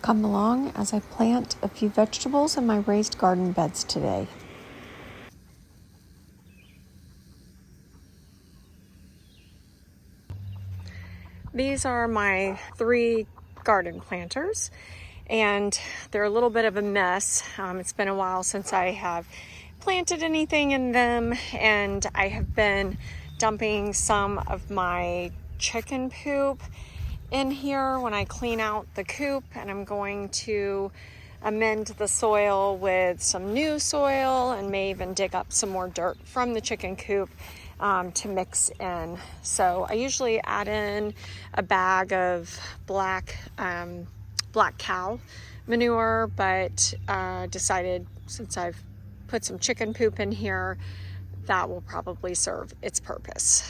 Come along as I plant a few vegetables in my raised garden beds today. These are my 3 garden planters, and they're a little bit of a mess. It's been a while since I have planted anything in them, and I have been dumping some of my chicken poop in here when I clean out the coop, and I'm going to amend the soil with some new soil and may even dig up some more dirt from the chicken coop to mix in. So I usually add in a bag of black cow manure, but decided since I've put some chicken poop in here, that will probably serve its purpose.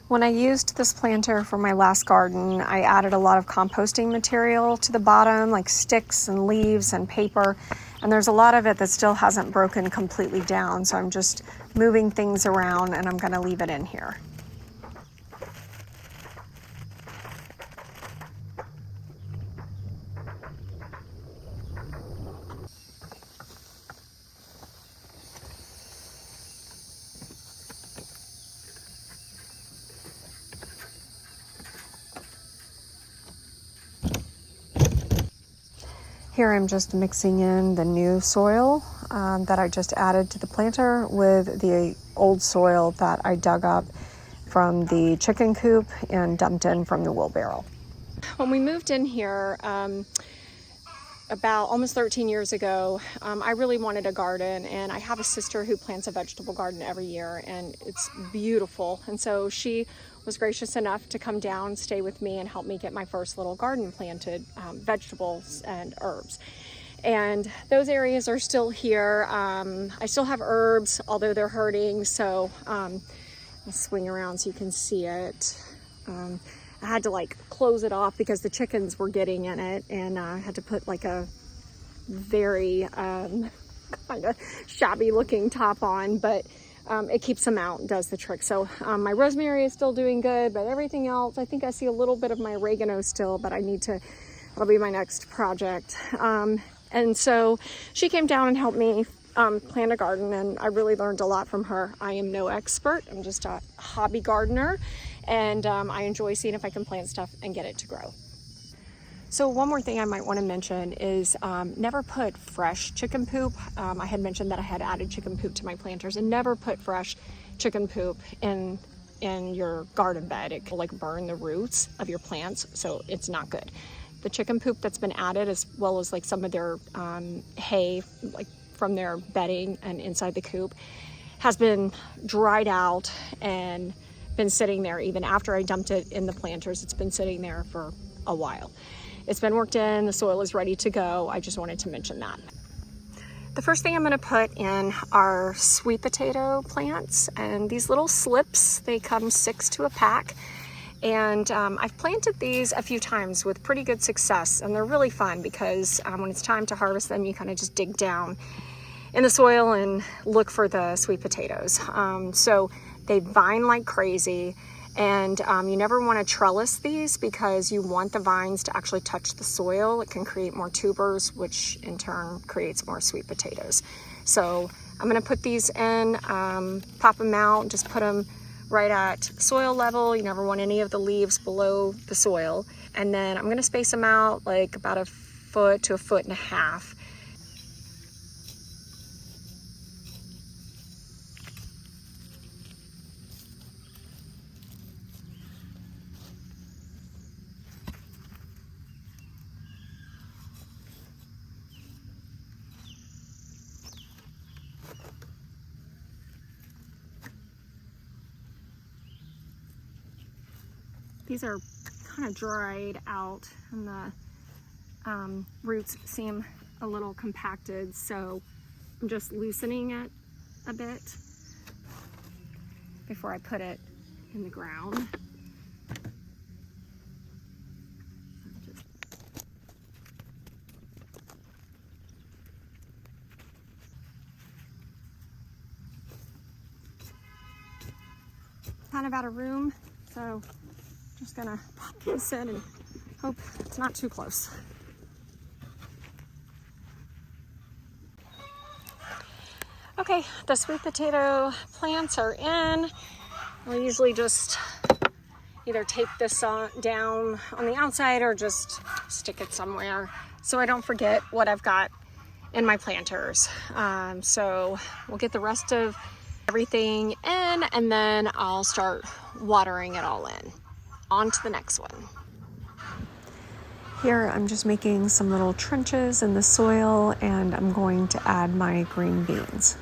When I used this planter for my last garden, I added a lot of composting material to the bottom, like sticks and leaves and paper, and there's a lot of it that still hasn't broken completely down, so I'm just moving things around and I'm going to leave it in here. Here I'm just mixing in the new soil that I just added to the planter with the old soil that I dug up from the chicken coop and dumped in from the wheelbarrow. When we moved in here about almost 13 years ago, I really wanted a garden, and I have a sister who plants a vegetable garden every year, and it's beautiful. And so she was gracious enough to come down, stay with me, and help me get my first little garden planted, vegetables and herbs. And those areas are still here. I still have herbs, although they're hurting, so I'll swing around so you can see it. I had to close it off because the chickens were getting in it, and I had to put a very kind of shabby looking top on, but it keeps them out and does the trick. So my rosemary is still doing good, but everything else, I think I see a little bit of my oregano still, but that'll be my next project. And so she came down and helped me plant a garden, and I really learned a lot from her. I am no expert, I'm just a hobby gardener, and I enjoy seeing if I can plant stuff and get it to grow. So one more thing I might want to mention is never put fresh chicken poop. I had mentioned that I had added chicken poop to my planters, and never put fresh chicken poop in your garden bed. It can burn the roots of your plants, so it's not good. The chicken poop that's been added, as well as some of their hay, from their bedding and inside the coop, has been dried out and been sitting there. Even after I dumped it in the planters, it's been sitting there for a while. It's been worked in, the soil is ready to go. I just wanted to mention that. The first thing I'm going to put in are sweet potato plants, and these little slips, they come 6 to a pack. And I've planted these a few times with pretty good success, and they're really fun because when it's time to harvest them, you kind of just dig down in the soil and look for the sweet potatoes. So they vine like crazy, and you never want to trellis these because you want the vines to actually touch the soil. It can create more tubers, which in turn creates more sweet potatoes. So I'm going to put these in, pop them out, and just put them right at soil level. You never want any of the leaves below the soil. And then I'm going to space them out about 1 foot to 1.5 feet. These are kind of dried out, and the roots seem a little compacted, so I'm just loosening it a bit before I put it in the ground. Kind of out of room, so just gonna pop this in and hope it's not too close. Okay, the sweet potato plants are in. I'll usually just either tape this down on the outside or just stick it somewhere so I don't forget what I've got in my planters. So we'll get the rest of everything in and then I'll start watering it all in. On to the next one. Here I'm just making some little trenches in the soil and I'm going to add my green beans.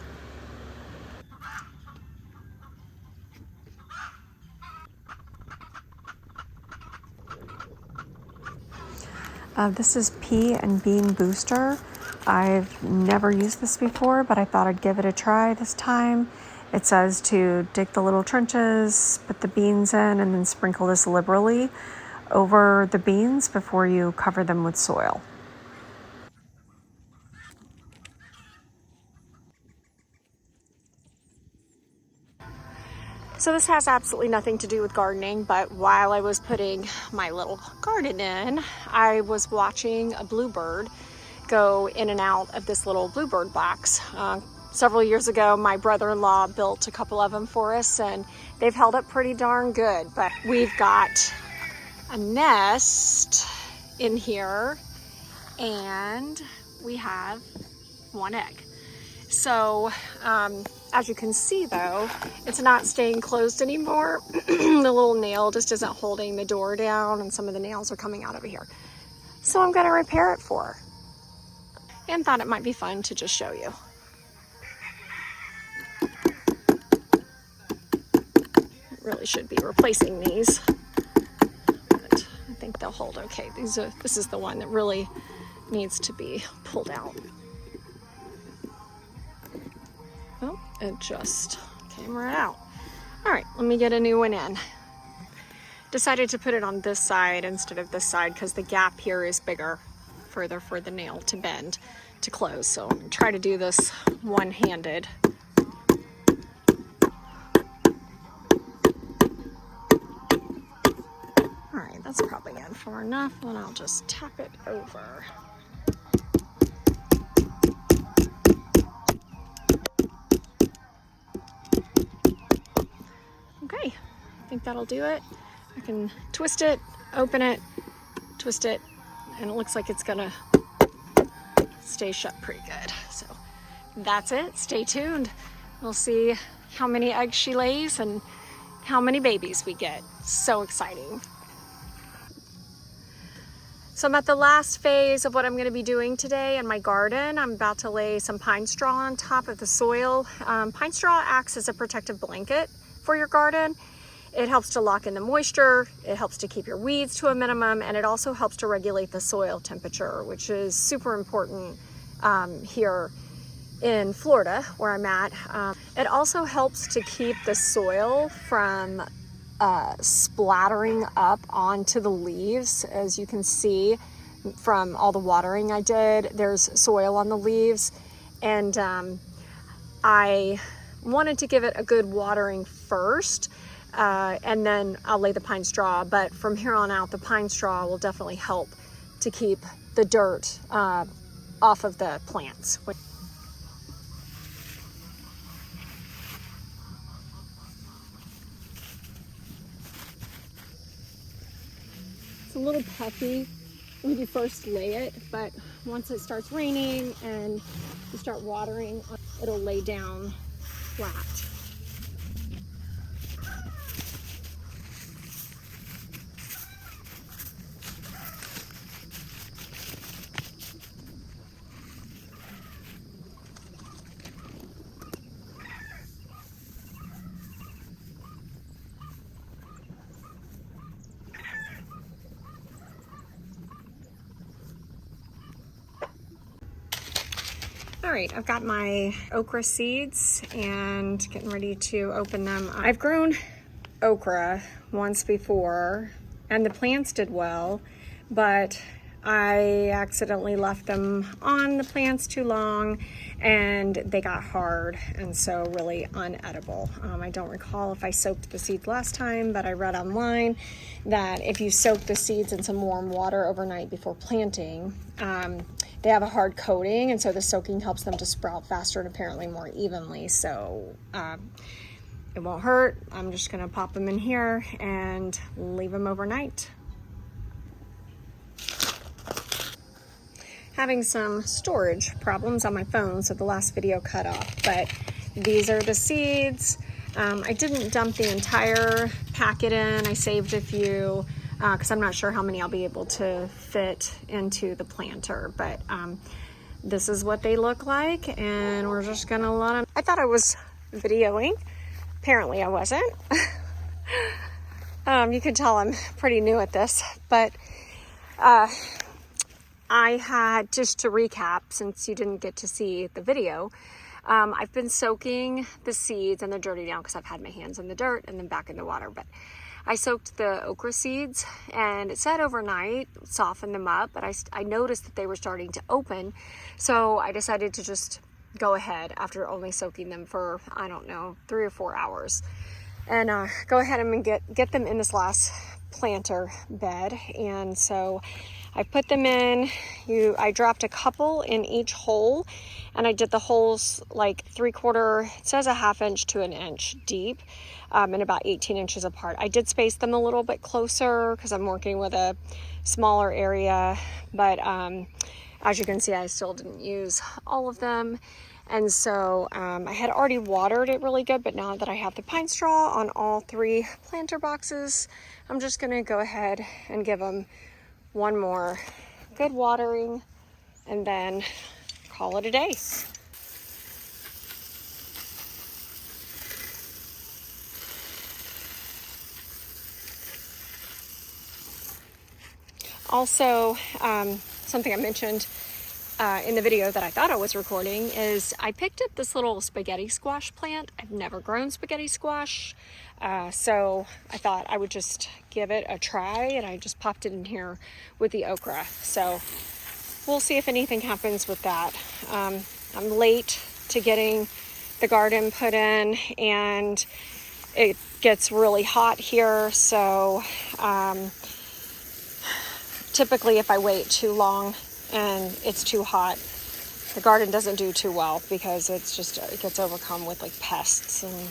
This is pea and bean booster. I've never used this before, but I thought I'd give it a try this time. It says to dig the little trenches, put the beans in, and then sprinkle this liberally over the beans before you cover them with soil. So this has absolutely nothing to do with gardening, but while I was putting my little garden in, I was watching a bluebird go in and out of this little bluebird box. Several years ago, my brother-in-law built a couple of them for us and they've held up pretty darn good, but we've got a nest in here and we have one egg. So as you can see though, it's not staying closed anymore. The little nail just isn't holding the door down and some of the nails are coming out over here. So I'm gonna repair it for her. And thought it might be fun to just show you. Really should be replacing these, but I think they'll hold okay. This is the one that really needs to be pulled out. Oh, it just came right out. All right, let me get a new one in. Decided to put it on this side instead of this side because the gap here is bigger, further for the nail to bend to close. So I'm gonna try to do this one-handed. All right, that's probably in far enough, and I'll just tap it over. Okay, I think that'll do it. I can twist it, open it, twist it, and it looks like it's gonna stay shut pretty good. So that's it. Stay tuned. We'll see how many eggs she lays and how many babies we get. So exciting. So I'm at the last phase of what I'm going to be doing today in my garden. I'm about to lay some pine straw on top of the soil. Pine straw acts as a protective blanket for your garden. It helps to lock in the moisture, it helps to keep your weeds to a minimum, and it also helps to regulate the soil temperature, which is super important here in Florida, where I'm at. It also helps to keep the soil from splattering up onto the leaves. As you can see from all the watering I did, there's soil on the leaves, and I wanted to give it a good watering first, and then I'll lay the pine straw, but from here on out the pine straw will definitely help to keep the dirt off of the plants. It's a little puffy when you first lay it, but once it starts raining and you start watering, it'll lay down flat. All right, I've got my okra seeds and getting ready to open them. I've grown okra once before and the plants did well, but I accidentally left them on the plants too long and they got hard and so really unedible. I don't recall if I soaked the seeds last time, but I read online that if you soak the seeds in some warm water overnight before planting, they have a hard coating, and so the soaking helps them to sprout faster and apparently more evenly. So it won't hurt. I'm just gonna pop them in here and leave them overnight. Having some storage problems on my phone, so the last video cut off, but these are the seeds. I didn't dump the entire packet in. I saved a few because I'm not sure how many I'll be able to fit into the planter, but this is what they look like, and we're just gonna let them. I thought I was videoing. Apparently I wasn't. You can tell I'm pretty new at this, but I had, just to recap, since you didn't get to see the video, I've been soaking the seeds, and they're dirty now because I've had my hands in the dirt and then back in the water, but I soaked the okra seeds, and it said overnight, soften them up, but I noticed that they were starting to open, so I decided to just go ahead after only soaking them for, I don't know, 3 or 4 hours, and go ahead and get them in this last planter bed. And so I put them in. I dropped a couple in each hole, and I did the holes like 3/4, it says a 1/2 inch to 1 inch deep, and about 18 inches apart. I did space them a little bit closer because I'm working with a smaller area, but as you can see, I still didn't use all of them. And so I had already watered it really good, but now that I have the pine straw on all 3 planter boxes, I'm just gonna go ahead and give them one more good watering and then call it a day. Also, something I mentioned in the video that I thought I was recording is I picked up this little spaghetti squash plant. I've never grown spaghetti squash, so I thought I would just give it a try, and I just popped it in here with the okra. So we'll see if anything happens with that. I'm late to getting the garden put in, and it gets really hot here, so typically if I wait too long and it's too hot, the garden doesn't do too well because it gets overcome with like pests and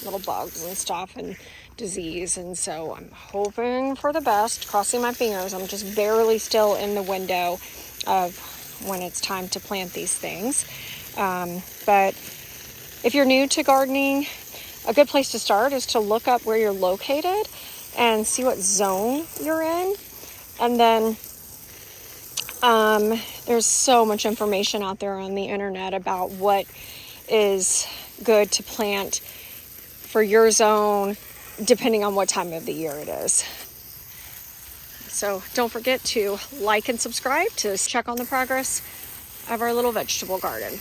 little bugs and stuff and disease. And so I'm hoping for the best, crossing my fingers. I'm just barely still in the window of when it's time to plant these things. But if you're new to gardening, a good place to start is to look up where you're located and see what zone you're in. And then there's so much information out there on the internet about what is good to plant for your zone, depending on what time of the year it is. So don't forget to like and subscribe to check on the progress of our little vegetable garden.